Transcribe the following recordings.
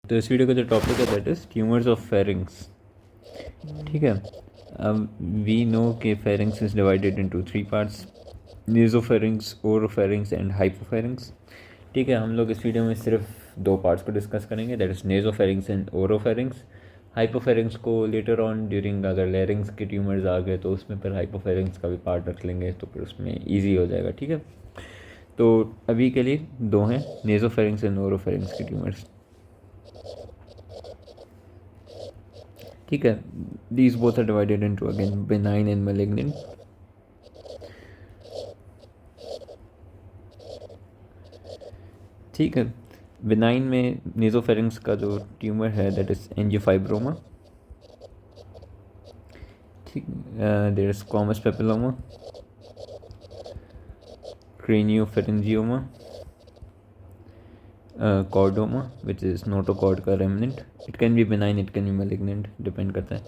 तो इस वीडियो का जो टॉपिक है that is tumours of pharynx. ठीक है, अब वी नो कि pharynx is divided into 3 parts, nasopharynx, oropharynx and hypopharynx. ठीक है, हम लोग इस वीडियो में सिर्फ 2 पार्ट्स को डिस्कस करेंगे, that is nasopharynx and oropharynx. Hypopharynx को लेटर ऑन ड्यूरिंग अगर लेरिंग्स के ट्यूमर्स आ गए तो उसमें फिर हाइपोफेरिंग्स का भी पार्ट रख लेंगे, तो फिर उसमें ईजी हो जाएगा। ठीक है, तो अभी के लिए 2 हैं, नेज़ोफेरिंग्स एंड ओरोफेरिंग्स के ट्यूमर्स। ठीक है, these both are divided into again benign and malignant. ठीक है, बेनाइन में नेजोफेरिंग्स का जो ट्यूमर है दैट इज एंजियोफाइब्रोमा। ठीक, there is squamous papilloma, craniopharyngioma, chordoma which is notochord का remnant. It can be benign, it can be malignant, depend करता है।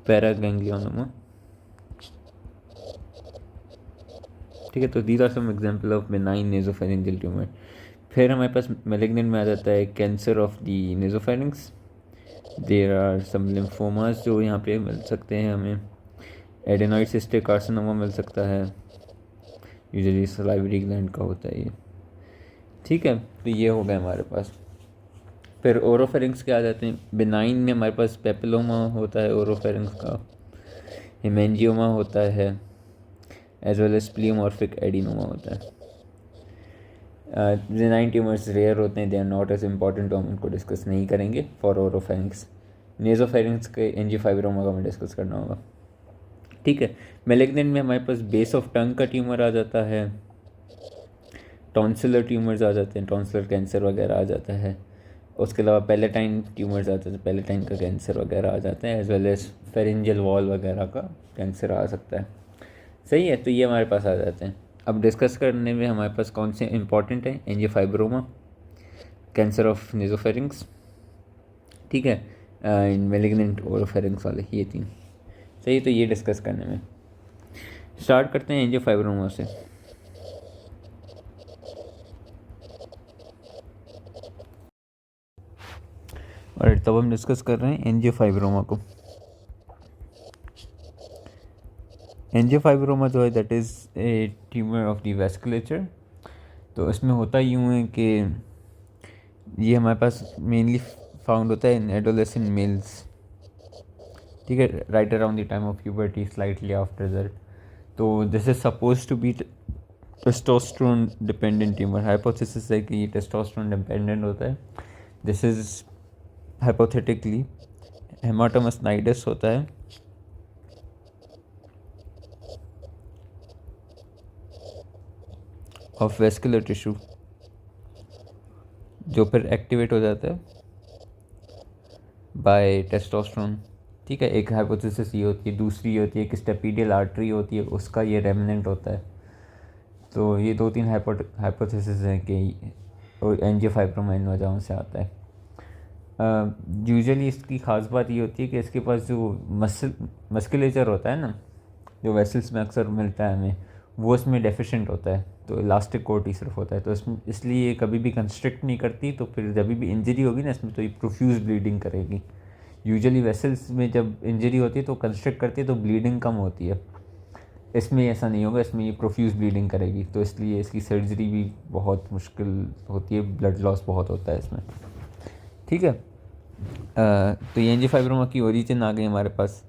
पैरागैंग्लियोनोमा। ठीक है, तो these are some example of benign nasopharyngeal tumour. फिर हमारे पास मैलिग्नेंट में आ जाता है cancer of the nasopharynx. There are some lymphomas जो यहाँ पे मिल सकते हैं हमें। एडेनॉइड सिस्टिक कार्सिनोमा मिल सकता है, यूजुअली सलाइवरी ग्लैंड का होता है ये। ठीक है, तो ये हो गया हमारे पास। फिर ओरोफेरिंग्स के आ जाते हैं। बेनाइन में हमारे पास पेपिलोमा होता है ओरोफेरिंग्स का, हेमेंजियोमा होता है, as well as pleomorphic adenoma होता है। बेनाइन ट्यूमर्स रेयर होते हैं, they are not as important, तो हम उनको डिस्कस नहीं करेंगे फॉर ओरोफेरिंग्स। नेजोफेरिंग्स के एंजियोफाइब्रोमा का हमें डिस्कस करना होगा। ठीक है, मैलिग्नेंट में हमारे पास बेस ऑफ टंग का ट्यूमर आ जाता है, टॉन्सिलर ट्यूमर्स आ जाते हैं, टॉन्सिलर कैंसर वगैरह आ जाता है। उसके अलावा पैलेटाइन ट्यूमर्स आते हैं, पैलेटाइन का कैंसर वगैरह आ जाता है, as well as pharyngeal wall वगैरह का कैंसर आ सकता है। सही है, तो ये हमारे पास आ जाते हैं। अब डिस्कस करने में हमारे पास कौन से इंपॉर्टेंट हैं, एंजियोफाइब्रोमा, कैंसर ऑफ नेजोफेरिंग्स, ठीक है, मैलिग्नेंट ओरोफेरिंग्स वाले, ये 3। सही, तो ये डिस्कस करने में स्टार्ट करते हैं एंजियोफाइब्रोमा से। और तब हम डिस्कस कर रहे हैं एंजियोफाइब्रोमा को। एंजियोफाइब्रोमा जो है that is a tumour of the vasculature. तो इसमें होता यूँ है कि ये हमारे पास मेनली फाउंड होता है इन एडोलेसेंट मेल्स। ठीक है, right around the time of puberty, slightly after that. तो this is suppose to be testosterone dependent tumour. Hypothesis है कि ये टेस्टोस्टेरोन डिपेंडेंट होता है। This is hypothetically haematomas nidus होता है। ऑफ वेस्कुलर टिश्यू जो फिर एक्टिवेट हो जाता है बाय टेस्टोस्टेरोन। ठीक है, एक हाइपोथेसिस ये होती है, दूसरी ये होती है कि स्टेपीडियल आर्टरी होती है, उसका ये रेमिनेंट होता है। तो ये 2-3 हाइपोथेसिस हैं कि एंजियोफाइब्रोमा इन वजहों से आता है। यूजुअली इसकी ख़ास बात ये होती है कि इसके पास जो मस्कुलेचर होता है ना, जो वेसल्स में अक्सर मिलता है हमें, वो इसमें डेफिशिएंट होता है, तो इलास्टिक कोट ही सिर्फ होता है। तो इसमें इसलिए कभी भी कंस्ट्रिक्ट नहीं करती, तो फिर जब भी इंजरी होगी ना इसमें तो ये प्रोफ्यूज ब्लीडिंग करेगी। यूजुअली वेसल्स में जब इंजरी होती है तो कंस्ट्रिक्ट करती है तो ब्लीडिंग कम होती है, इसमें ऐसा नहीं होगा, इसमें ये प्रोफ्यूज ब्लीडिंग करेगी, तो इसलिए इसकी सर्जरी भी बहुत मुश्किल होती है, ब्लड लॉस बहुत होता है इसमें। ठीक है, तो ये एंजियोफाइब्रोमा की ओरिजिन आ गई हमारे पास।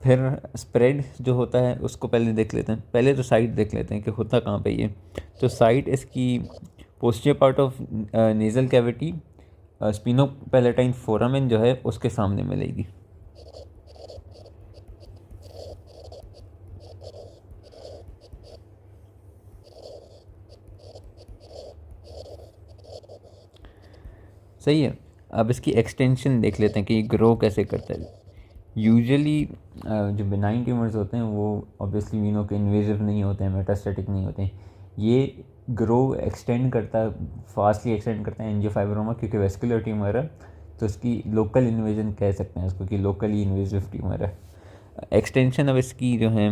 फिर स्प्रेड जो होता है उसको पहले देख लेते हैं। पहले तो साइट देख लेते हैं कि होता कहाँ पे ये। तो साइट इसकी posterior part of nasal cavity, sphenopalatine foramen जो है उसके सामने मिलेगी। सही है, अब इसकी एक्सटेंशन देख लेते हैं कि ये ग्रो कैसे करता है। यूजुअली जो बेनाइन ट्यूमर्स होते हैं वो ऑब्वियसली वीनो के इन्वेजिव नहीं होते हैं, मेटास्टेटिक नहीं होते हैं। ये ग्रो एक्सटेंड करता है, फास्टली एक्सटेंड करता है एंजियोफाइब्रोमा, क्योंकि वेस्कुलर ट्यूमर है तो इसकी लोकल इन्वेजन कह सकते हैं उसको, कि लोकली इन्वेजिव ट्यूमर है। एक्सटेंशन अब इसकी जो है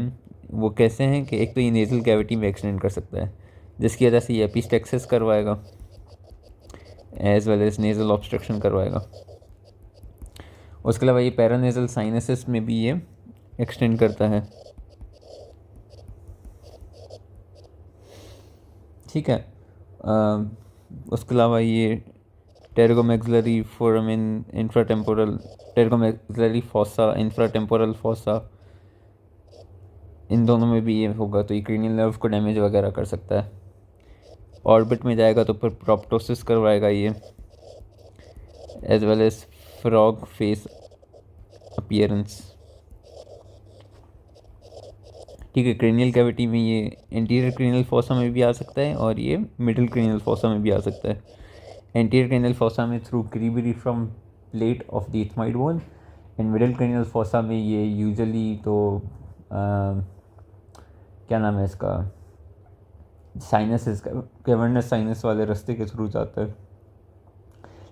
वो कैसे हैं कि एक तो ये नेज़ल कैविटी में एक्सटेंड कर सकता है, जिसकी वजह से ये एपिस्टेक्सिस करवाएगा। As well as nasal obstruction करवाएगा। उसके अलावा ये पैरानेज़ल साइनसिस में भी ये एक्सटेंड करता है। ठीक है। उसके अलावा ये टेरिगोमैक्सिलरी फोरामेन इंफ्राटेम्पोरल, टेरिगोमैक्सिलरी फॉसा, इंफ्राटेम्पोरल फॉसा, इन दोनों में भी ये होगा तो ये क्रेनियल नर्व को डैमेज वगैरह कर सकता है। ऑर्बिट में जाएगा तो फिर प्रोप्टोसिस करवाएगा ये, as well as frog face appearance. ठीक है। क्रेनियल कैविटी में ये एंटीरियर क्रेनियल फोसा में भी आ सकता है और ये मिडिल क्रेनियल फोसा में भी आ सकता है। एंटीरियर क्रेनियल फोसा में through cribriform plate of the ethmoid bone, and middle cranial fossa में ये यूजुअली तो क्या नाम है इसका, साइनस, कैवर्नस साइनस वाले रास्ते के थ्रू जाता है,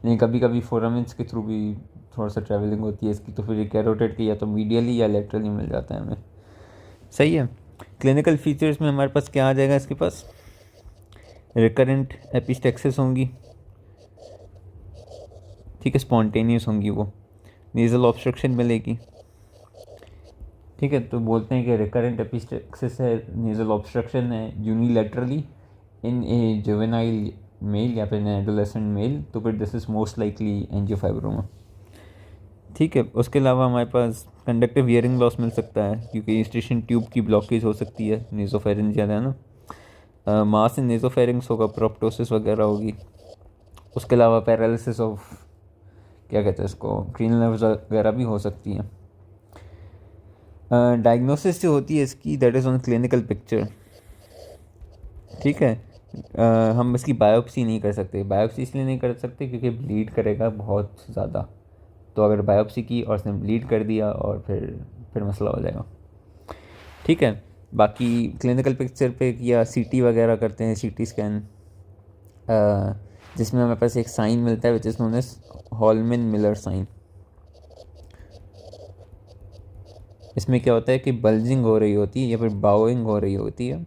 लेकिन कभी कभी फोरामेंस के थ्रू भी थोड़ा सा ट्रैवलिंग होती है इसकी, तो फिर ये कैरोटिड की या तो मीडियली या लेटरली मिल जाता है हमें। सही है। क्लिनिकल फीचर्स में हमारे पास क्या आ जाएगा इसके पास, रिकरेंट एपिस्टेक्सिस होंगी। ठीक है, स्पॉन्टेनियस होंगी वो, नेज़ल ऑब्स्ट्रक्शन मिलेगी। ठीक है, तो बोलते हैं कि रिकरेंट एपिस्टेक्सिस है, नेज़ल ऑब्स्ट्रक्शन है यूनिलैटरली इन ए जुवेनाइल मेल या फिर एडोलेसेंट मेल, तो फिर this is most likely angiofibroma. ठीक है। उसके अलावा हमारे पास कंडक्टिव हियरिंग लॉस मिल सकता है क्योंकि स्टेशन ट्यूब की ब्लॉकेज हो सकती है, नेज़ोफेरेंजियल है ना, मास इन नेज़ोफेरिंग्स होगा, प्रोप्टोसिस वगैरह होगी। उसके अलावा पैरालिसिस ऑफ क्या कहते हैं इसको, क्रेनियल नर्व्स वगैरह भी हो सकती हैं। डायग्नोसिस जो होती है इसकी, that is on clinical picture. ठीक है। हम इसकी बायोप्सी नहीं कर सकते। बायोप्सी इसलिए नहीं कर सकते क्योंकि ब्लीड करेगा बहुत ज़्यादा, तो अगर बायोप्सी की और उसने ब्लीड कर दिया और फिर मसला हो जाएगा। ठीक है। बाकी क्लिनिकल पिक्चर पे या सीटी वगैरह करते हैं, सीटी स्कैन, जिसमें हमारे पास एक साइन मिलता है which is known as Holman Miller sign. इसमें क्या होता है कि बल्जिंग हो रही होती है या फिर बाउइंग हो रही होती है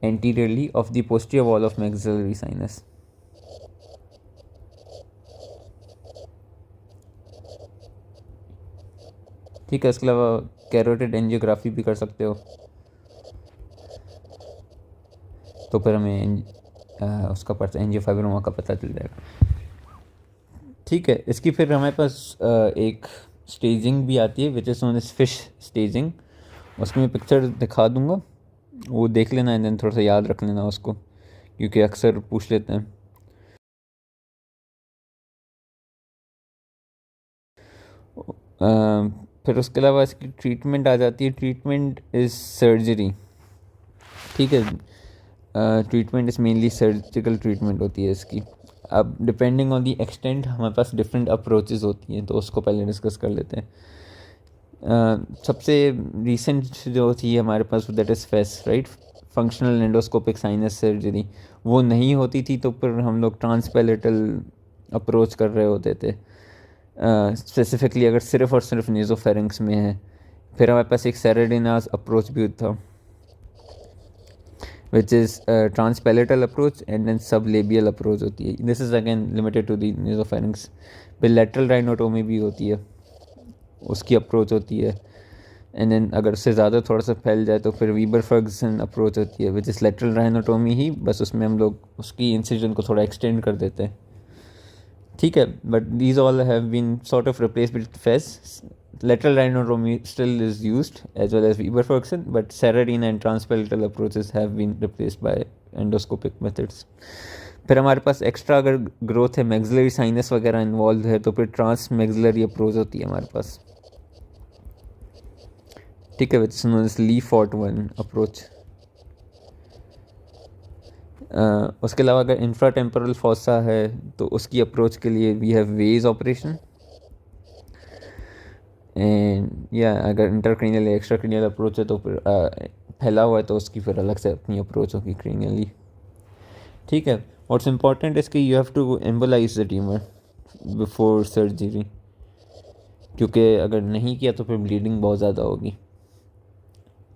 anteriorly of the posterior wall of maxillary sinus. ठीक है। इसके अलावा कैरोटिड एंजियोग्राफी भी कर सकते हो, तो फिर हमें उसका पता, एंजियोफाइब्रोमा का पता चल जाएगा। ठीक है। इसकी फिर हमारे पास एक स्टेजिंग भी आती है which is known as Fisch staging. उसमें पिक्चर दिखा दूंगा, वो देख लेना एंड देन थोड़ा सा याद रख लेना उसको, क्योंकि अक्सर पूछ लेते हैं। फिर उसके अलावा इसकी ट्रीटमेंट आ जाती है। Treatment is surgery. ठीक है। Treatment is mainly surgical treatment होती है इसकी। अब डिपेंडिंग ऑन दी एक्सटेंट हमारे पास डिफरेंट अप्रोचेज़ होती हैं, तो उसको पहले डिस्कस कर लेते हैं। सबसे रीसेंट जो थी हमारे पास that is FESS, right, functional endoscopic sinus surgery. वो नहीं होती थी तो फिर हम लोग ट्रांसपैलेटल अप्रोच कर रहे होते थे, स्पेसिफिकली अगर सिर्फ और सिर्फ नेज़ोफेरिंक्स में है। फिर हमारे पास एक सेरेडिनास अप्रोच भी था which is transpalatal approach, and then sublabial approach होती है. This is again limited to the nasopharynx. फिर lateral rhinotomy भी होती है, उसकी अप्रोच होती है। एंड देन अगर उससे ज़्यादा थोड़ा सा फैल जाए तो फिर वीबर फर्गसन अप्रोच होती है विच इज़ लेटरल राइनोटोमी ही, बस उसमें हम लोग उसकी इंसिजन को थोड़ा एक्सटेंड कर देते हैं। ठीक है। But these all have been sort of replace with FESS. Lateral rhinotomy still is used as well as Weber Ferguson, but Saradine and transpalatal approaches have been replaced by endoscopic methods. फिर हमारे पास extra अगर growth है, maxillary sinus वगैरह involve है, तो फिर trans maxillary approach होती है हमारे पास। ठीक है, which is known as Le Fort 1 approach. उसके अलावा अगर इंफ्राटेम्पोरल फॉसा है तो उसकी अप्रोच के लिए we have wedge operation, and या अगर इंटरक्रेनियल या एक्स्ट्रा क्रेनियल अप्रोच है तो फिर फैला हुआ है तो उसकी फिर अलग से अपनी अप्रोच होगी क्रेनियली। ठीक है। व्हाट्स इम्पॉर्टेंट इज कि you have to embolise the tumour before surgery, क्योंकि अगर नहीं किया तो फिर ब्लीडिंग बहुत ज़्यादा होगी।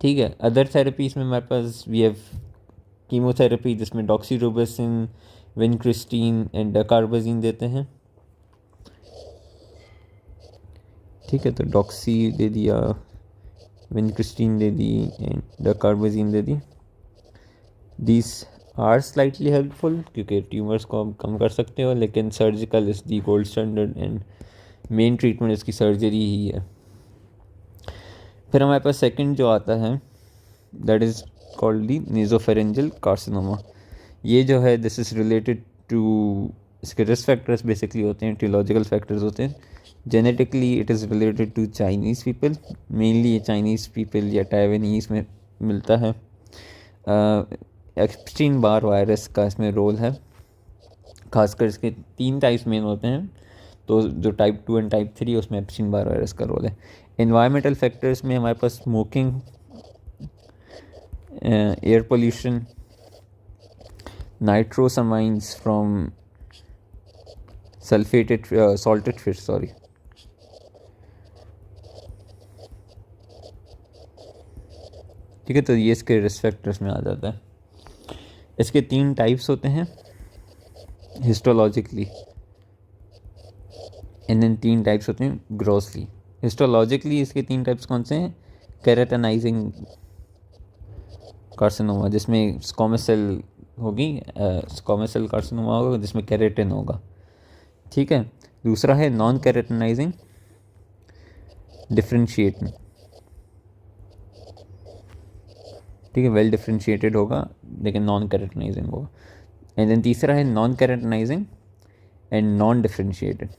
ठीक है। अदर थेरेपीज़ में हमारे पास वी हैव कीमोथेरेपी जिसमें डॉक्सीरूबिसिन, विनक्रिस्टीन एंड डकार्बाजीन देते हैं। ठीक है, तो डॉक्सी दे दिया, विनक्रिस्टीन दे दी एंड डकार्बाजीन दे दी। दीज आर स्लाइटली हेल्पफुल क्योंकि ट्यूमर्स को आप कम कर सकते हो, लेकिन surgical is the gold standard and main treatment इसकी सर्जरी ही है। फिर हमारे पास सेकंड जो आता है that is called the nasopharyngeal carcinoma. ये जो है दिस इज़ रिलेटेड टू, इसके रिस्क फैक्टर्स बेसिकली होते हैं, टियोलॉजिकल फैक्टर्स होते हैं। Genetically it is related to Chinese people, mainly ये चाइनीज़ पीपल या टाइवानीज़ में मिलता है। एप्स्टीन बार वायरस का इसमें रोल है, खासकर इसके 3 टाइप्स मेन होते हैं, तो जो टाइप 2 एंड टाइप 3 उसमें एप्स्टीन बार वायरस का रोल है। एनवायरमेंटल फैक्टर्स में हमारे पास smoking, air pollution, nitrosamines from sulphated salted fish, sorry, ठीक है, तो ये इसके रिस्क फैक्टर्स में आ जाता है। इसके 3 टाइप्स होते हैं हिस्टोलॉजिकली, एंड देन 3 टाइप्स होते हैं ग्रॉसली। हिस्टोलॉजिकली इसके 3 टाइप्स कौन से हैं? केराटिनाइजिंग कार्सिनोमा जिसमें स्क्वामस सेल होगी, स्क्वामस सेल कार्सिनोमा होगा जिसमें केराटिन होगा। ठीक है, दूसरा है नॉन केराटिनाइजिंग डिफ्रेंशिएटिंग, ठीक है, वेल डिफ्रेंशिएटेड होगा लेकिन नॉन केराटिनाइजिंग होगा। एंड देन तीसरा है non keratinising and non differentiated,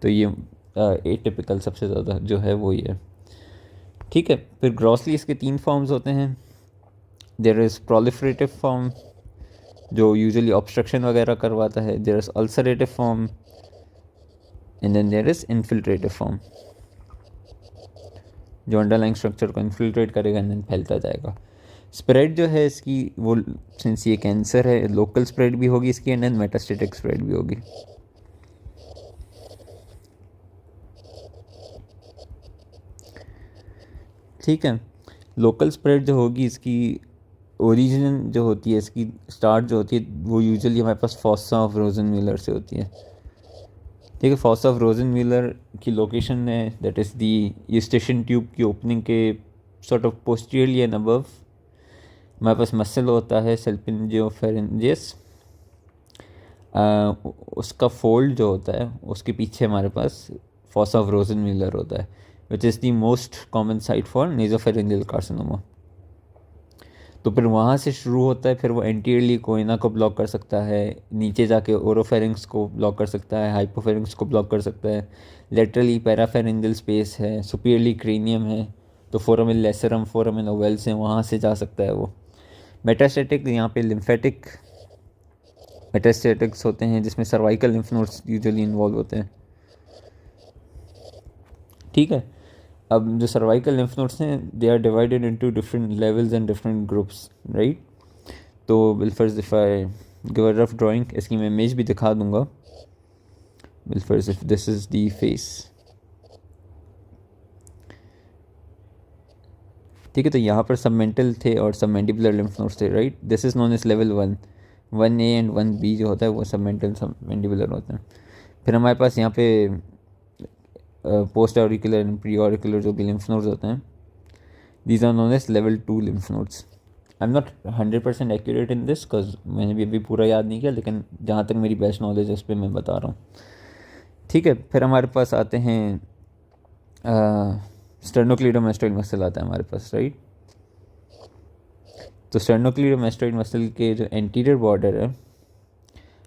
तो ये एटिपिकल सबसे ज़्यादा जो है वो ये है। ठीक है, फिर ग्रॉसली इसके 3 फॉर्म्स होते हैं। देयर इज़ प्रोलिफरेटिव फॉर्म जो यूजुअली ऑब्स्ट्रक्शन वगैरह करवाता है, there is ulcerative form and then there is infiltrative form जो अंडरलाइंग स्ट्रक्चर को इन्फिल्ट्रेट करेगा एंड देन फैलता जाएगा। स्प्रेड जो है इसकी वो, सिंस ये कैंसर है, लोकल स्प्रेड भी होगी इसकी एंड देन मेटास्टेटिक स्प्रेड भी होगी। ठीक है, लोकल स्प्रेड जो होगी इसकी ओरिजिन जो होती है, इसकी स्टार्ट जो होती है वो यूजुअली हमारे पास फॉसा ऑफ रोजनव्हीलर से होती है। ठीक है, फॉसा ऑफ रोजनव्हीलर की लोकेशन है that is the Eustachian tube की ओपनिंग के sort of posteriorly and above हमारे पास मसल होता है सल्पिंजियोफेरेंजियस, उसका फोल्ड जो होता है उसके पीछे हमारे पास फॉसा ऑफ रोजनव्हीलर होता है which is the most common site for nasopharyngeal carcinoma. तो फिर वहाँ से शुरू होता है, फिर वो एंटीरियरली कोइना को ब्लॉक कर सकता है, नीचे जाके ओरोफेरिंग्स को ब्लॉक कर सकता है, हाइपोफेरिंग्स को ब्लॉक कर सकता है, लेटरली पैराफेरेंजियल स्पेस है, सुपीरियरली क्रेनियम है, तो फोरामिन लेसरम, फोरामिन ओवेल्स हैं, वहाँ से जा सकता है वो। मेटास्टेटिक, यहाँ पे लिम्फेटिक मेटास्टेटिक्स होते हैं जिसमें cervical lymph nodes usually involve होते हैं। ठीक है, अब जो सर्वाइकल लिम्फ नोड्स हैं they are divided into different levels and different groups, right. तो will first if I give a rough drawing, इसकी मैं इमेज भी दिखा दूंगा। Will first if this is the face, ठीक है, तो यहाँ पर सबमेंटल थे और सबमेंडिबुलर लिम्फ नोड्स थे, right. This is known as level 1, 1A and 1B जो होता है वो सबमेंटल सबमेंडिबुलर होते हैं। फिर हमारे पास यहाँ पे post auricular and pre auricular जो भी लिम्फ नोड्स होते हैं, these are known as level 2 lymph nodes. I am not 100% accurate in this because मैंने भी अभी पूरा याद नहीं किया, लेकिन जहाँ तक मेरी बेस्ट नॉलेज है उस पर मैं बता रहा हूँ। ठीक है, फिर हमारे पास आते हैं स्टर्नोक्लीडोमास्टोइड मसल आता है हमारे पास, राइट। तो स्टर्नोक्लीडोमास्टोइड मसल के जो एंटीरियर बॉर्डर है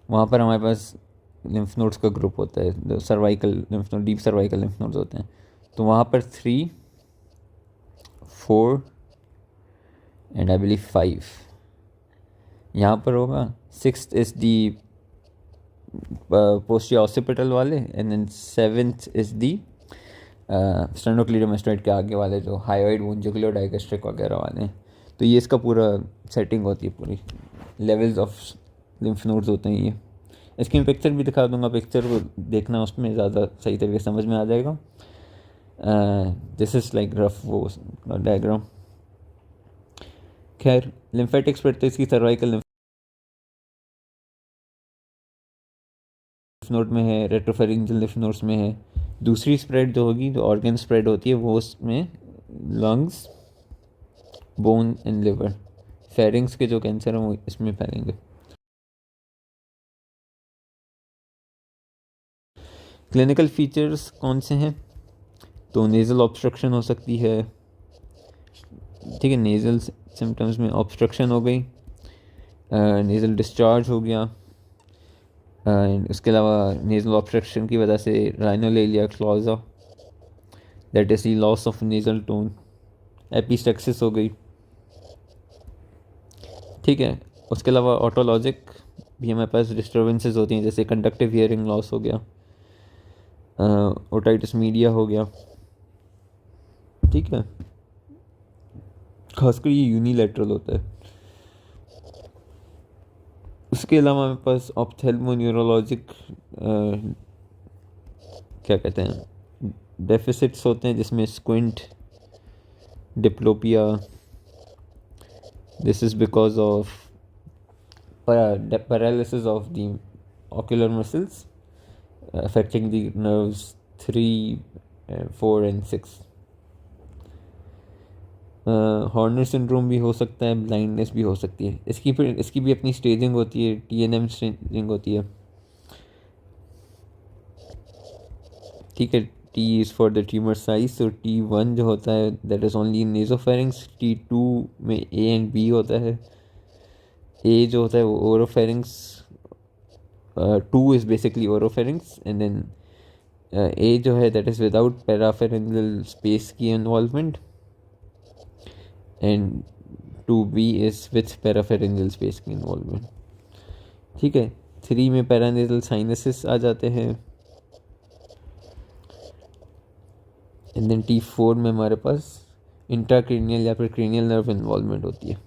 वहाँ पर हमारे पास लिम्फ नोड्स का ग्रुप होता है, जो cervical lymph node, deep cervical lymph nodes होते हैं। तो वहाँ पर 3, 4 एंड आई बिलीव 5 यहाँ पर होगा। 6th is the posterior occipital वाले and then 7th is the sternocleidomastoid के आगे वाले जो हायोइड वोंजुकुलर डाइगेस्ट्रिक वगैरह वाले हैं। तो ये इसका पूरा सेटिंग होती है, पूरी लेवल्स ऑफ लिम्फ नोड्स होते हैं ये। इसकी मैं पिक्चर भी दिखा दूंगा, पिक्चर को देखना उसमें ज़्यादा सही तरीके से समझ में आ जाएगा। दिस इज़ लाइक रफ वो डायग्राम। खैर, लिम्फेटिक स्प्रेड तो इसकी सर्वाइकल लिम्फ नोड में है, रेट्रोफेरिंजियल लिम्फ नोड्स में है। दूसरी स्प्रेड जो होगी, जो ऑर्गन स्प्रेड होती है, वो उसमें lungs, bone and liver, pharynx के जो कैंसर हैं वो इसमें फैलेंगे। क्लिनिकल फीचर्स कौन से हैं? तो नेज़ल ऑब्स्ट्रक्शन हो सकती है, ठीक है, नेज़ल सिम्टम्स में ऑब्स्ट्रक्शन हो गई, नेज़ल डिस्चार्ज हो गया, उसके अलावा नेज़ल ऑब्स्ट्रक्शन की वजह से rhinolalia clausa, that is the loss of nasal tone, epistaxis हो गई, ठीक है। उसके अलावा ऑटोलॉजिक भी हमारे पास डिस्टर्बेंसेस होती हैं, जैसे कंडक्टिव हियरिंग लॉस हो गया, ओटाइटिस मीडिया हो गया, ठीक है। खासकर ये यूनिलैटरल होता है। उसके अलावा हमारे पास ऑप्थेल्मोन्यूरोलॉजिक क्या कहते हैं डेफिसिट्स होते हैं, जिसमें squint, diplopia, this is because of paralysis of the ocular muscles affecting the nerves 3, 4 and 6. Horner syndrome भी हो सकता है, ब्लाइंडनेस भी हो सकती है। इसकी भी अपनी स्टेजिंग होती है, TNM स्टेजिंग होती है, ठीक है। T is for the tumour size, तो T1 जो होता है that is only in nasopharynx, T2 में A एंड B होता है। A जो होता है वो oropharynx, 2 is basically oropharynx, and then A जो है that is without parapharyngeal space की involvement, and 2B is with parapharyngeal space की इन्वॉल्वमेंट, ठीक है। 3 में पैरानेजल साइनसेस आ जाते हैं, एंड देन T4 में हमारे पास इंट्राक्रेनियल या फिर क्रेनियल नर्व इन्वॉल्वमेंट होती है,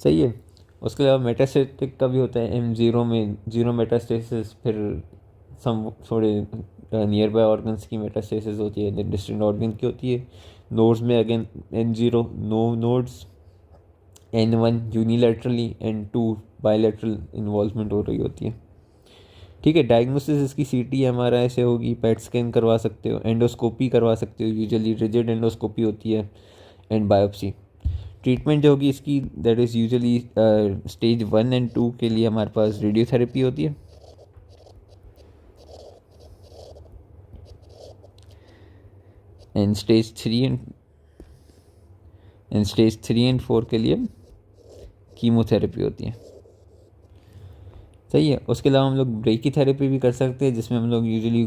सही है। उसके अलावा मेटास्टेटिक का भी होता है, M0 में 0 मेटास्टेसिस, फिर सम थोड़े नियर बाय ऑर्गन्स की मेटास्टेसिस होती है, देन डिस्टेंट ऑर्गन की होती है। नोड्स में again N0 no nodes, N1 unilaterally, N2 bilateral involvement हो रही होती है, ठीक है। डायग्नोसिस इसकी CT MRI से होगी, पेट स्कैन करवा सकते हो, एंडोस्कोपी करवा सकते हो, यूजुअली रिजिड एंडोस्कोपी होती है, एंड बायोप्सी। ट्रीटमेंट जो होगी इसकी that is usually stage 1 and 2 के लिए हमारे पास रेडियोथेरेपी होती है, एंड स्टेज 3 एंड 4 के लिए कीमोथेरेपी होती है, सही है। उसके अलावा हम लोग ब्रेकी थेरेपी भी कर सकते हैं, जिसमें हम लोग usually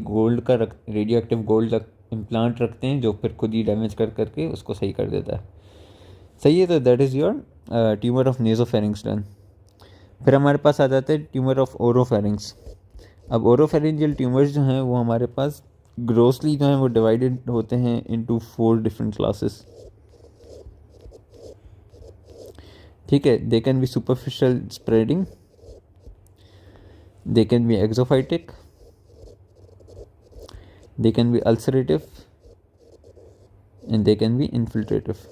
radio active gold implant रखते हैं, जो फिर खुद ही डैमेज करके उसको सही कर देता है, सही है। तो that is your tumour of nasopharynx done. फिर हमारे पास आ जाते हैं ट्यूमर ऑफ ओरोफेरिंग्स। अब ओरोफेरिंजियल ट्यूमर्स जो हैं वो हमारे पास ग्रोसली जो हैं वो डिवाइडेड होते हैं इनटू 4 डिफरेंट क्लासेस, ठीक है। दे can B superficial spreading, they can be exophytic, they can be ulcerative, and they can be infiltrative,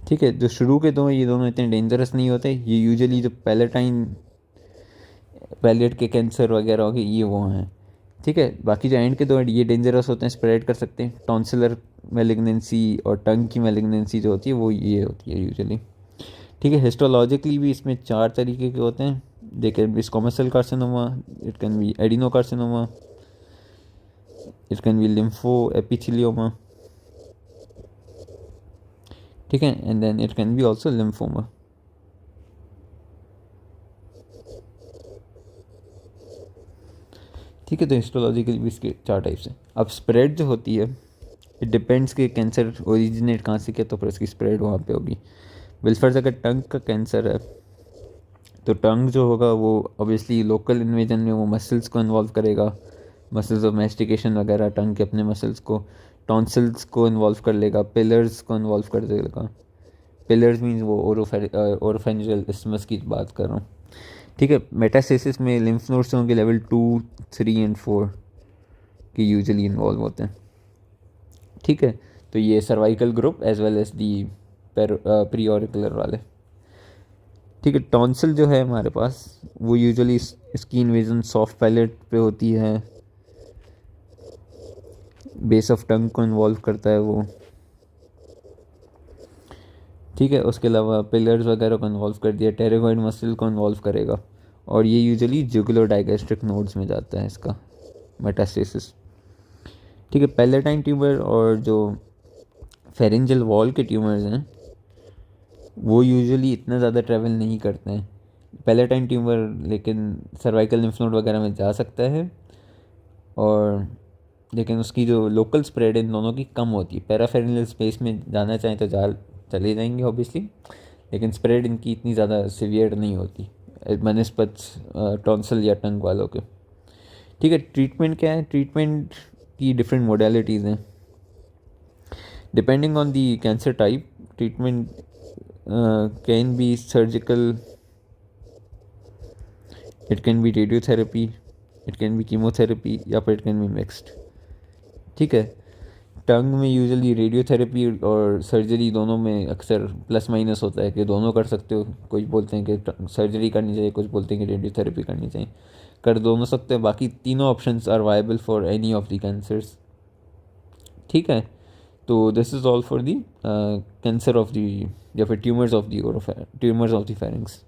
ठीक है। जो शुरू के दो हैं ये दोनों इतने डेंजरस नहीं होते, ये यूजुअली जो पैलेट के कैंसर वगैरह हो गए ये वो हैं, ठीक है। बाकी जो एंड के दो हैं ये डेंजरस होते हैं, स्प्रेड कर सकते हैं। टॉन्सिलर मेलिग्नेंसी और टंग की मेलिग्नेंसी जो होती है वो ये होती है यूजुअली, ठीक है। हिस्टोलॉजिकली भी इसमें 4 तरीके के होते हैं। They can be squamous cell carcinoma, it can be adenocarcinoma, it can be lymphoepithelioma, ठीक है, and then it can be also lymphoma, ठीक है। तो हिस्टोलॉजिकली भी इसके 4 टाइप्स हैं। अब स्प्रेड जो होती है इट डिपेंड्स कि कैंसर ओरिजिनेट कहाँ से किया, तो फिर इसकी स्प्रेड वहाँ पे होगी। विल्फर्स अगर टंग का कैंसर है तो टंग जो होगा वो ऑब्वियसली लोकल इन्वेजन में वो मसल्स को इन्वॉल्व करेगा, मसल्स ऑफ मैस्टिकेशन वगैरह, टंग के अपने मसल्स को, टॉन्सिल्स को इन्वॉल्व कर लेगा, पिलर्स को इन्वॉल्व कर देगा। पिलर्स मीन्स वो ओरोफेंजियल इस्मस की बात कर रहा हूँ, ठीक है। मेटास्टेसिस में लिम्फ नोड्स होंगे लेवल 2, 3 एंड 4 के यूजुअली इन्वॉल्व होते हैं, ठीक है। तो ये cervical group as well as the preauricular वाले। ठीक है, टॉन्सिल जो है हमारे पास वो यूजुअली इसकी इन्वेजन सॉफ्ट पैलेट पे होती है, बेस ऑफ टंग को इन्वॉल्व करता है वो। ठीक है, उसके अलावा पिलर्स वगैरह को इन्वॉल्व कर दिया, टेरेगॉइड मसल को इन्वॉल्व करेगा, और ये यूजुअली जुगुलर डाइगैस्ट्रिक नोड्स में जाता है इसका मेटास्टेसिस। ठीक है, पैलेटाइन ट्यूमर और जो फेरेंजियल वॉल के ट्यूमर्स हैं वो यूजुअली इतना ज़्यादा ट्रैवल नहीं करते हैं। पैलेटाइन ट्यूमर लेकिन सर्वाइकल लिम्फ नोड वगैरह में जा सकता है, और लेकिन उसकी जो लोकल स्प्रेड इन दोनों की कम होती है। पैराफेरेंजियल स्पेस में जाना चाहें तो चले जाएंगे ऑब्वियसली, लेकिन स्प्रेड इनकी इतनी ज़्यादा सिवियर नहीं होती बनस्पत टॉन्सिल या टंग वालों के। ठीक है, ट्रीटमेंट क्या है? ट्रीटमेंट की डिफरेंट मोडेलिटीज़ हैं depending on the cancer type. Treatment can be surgical, it can B radiotherapy, it can B chemotherapy, या फिर इट कैन बी मिक्सड। ठीक है, टंग में यूजुअली रेडियोथेरेपी और सर्जरी दोनों में अक्सर प्लस माइनस होता है कि दोनों कर सकते हो। कुछ बोलते हैं कि सर्जरी करनी चाहिए, कुछ बोलते हैं कि रेडियोथेरेपी करनी चाहिए। कर दोनों सकते हैं, बाकी तीनों options are viable for any of the cancers. ठीक है, तो this is all for the cancer of the या फिर ट्यूमर्स ऑफ दी फेरेंक्स।